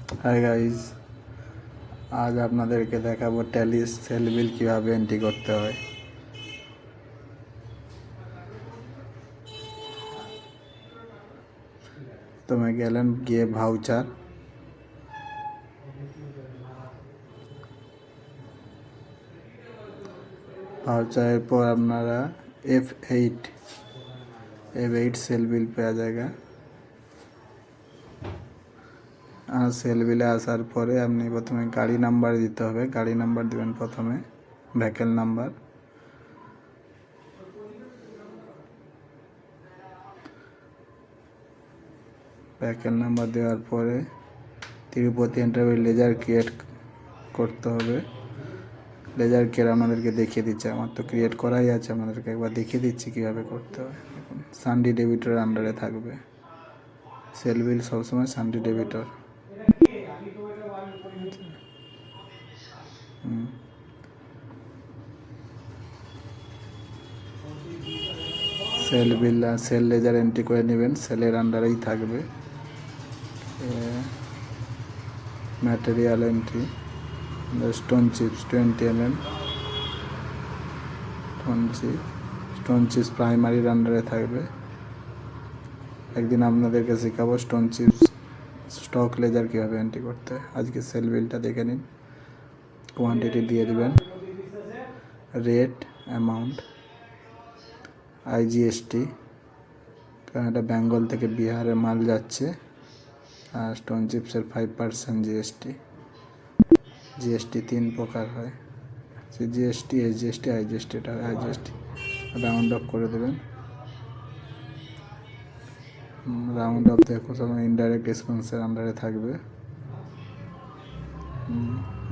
Hi guys, আজ আপনাদেরকে দেখাবো ট্যালি সেল বিল কীভাবে এন্ট্রি করতে হয়। প্রথমে গেলেন, গিয়ে ভাউচারের পর আপনারা F8 সেল বিল পাওয়া জায়গা। আর সেল বিলে আসার পরে আপনি প্রথমে গাড়ি নাম্বার দিতে হবে। গাড়ি নাম্বার দেবেন প্রথমে, ভেহিকেল নাম্বার। ভেহিকেল নাম্বার দেওয়ার পরে তিরুপতি এন্টারপ্রাইজ লেজার ক্রিয়েট করতে হবে। লেজার ক্রিয়েট আপনাদেরকে দেখিয়ে দিচ্ছে, আমার তো ক্রিয়েট করাই আছে, আপনাদেরকে একবার দেখিয়ে দিচ্ছি কীভাবে করতে হয়। এখন সানডি ডেবিটরের আন্ডারে থাকবে সেল বিল, সবসময় sundry debtor. Sale bill sale ledger entry করে নেবেন, সেলের আন্ডারেই থাকবে। Material entry, stone chips 20 mm, stone chips প্রাইমারির আন্ডারে থাকবে। একদিন আপনাদেরকে শেখাবো স্টোন চিপস স্টক লেজার কীভাবে এন্ট্রি করতে হয়। আজকে সেল বিলটা দেখে নিন। কোয়ান্টিটি দিয়ে দেবেন, রেট, অ্যামাউন্ট, IGST, কারণ এটা বেঙ্গল থেকে বিহারে মাল যাচ্ছে। আর স্টোন চিপসের 5% GST 3 প্রকার হয়, GST, SGST, IGST। এটা IGST রাউন্ড অফ করে দেবেন। রাউন্ড অফ দেখো, সময় ইনডাইরেক্ট এক্সপেন্সের আন্ডারে থাকবে।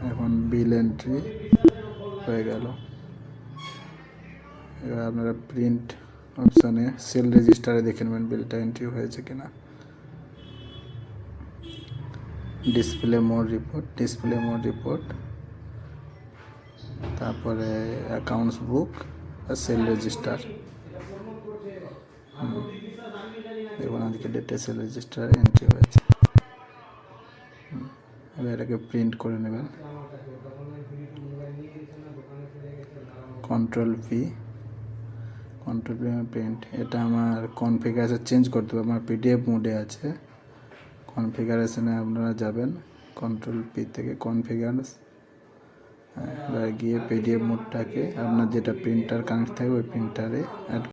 এখন বিল এন্ট্রি হয়ে গেল। এবার আপনারা প্রিন্ট অপশানে সেল রেজিস্টারে দেখে নেবেন বিলটা এন্ট্রি হয়েছে কিনা। ডিসপ্লে মোড রিপোর্ট, তারপরে অ্যাকাউন্টস বুক আর সেল রেজিস্টার। দেখুন আজকে ডেটে সেল রেজিস্টার এন্ট্রি হয়েছে। এবার এটাকে প্রিন্ট করে নেবেন। Control P print. এটা আমার কনফিগারেশন চেঞ্জ করতে হবে, আমার PDF মোডে আছে। কনফিগারেশনে আপনারা যাবেন, কন্ট্রোল পি থেকে কনফিগারেশন, এবার গিয়ে PDF মোডটাকে আপনার যেটা প্রিন্টার কানেক্ট থাকে ওই প্রিন্টারে অ্যাড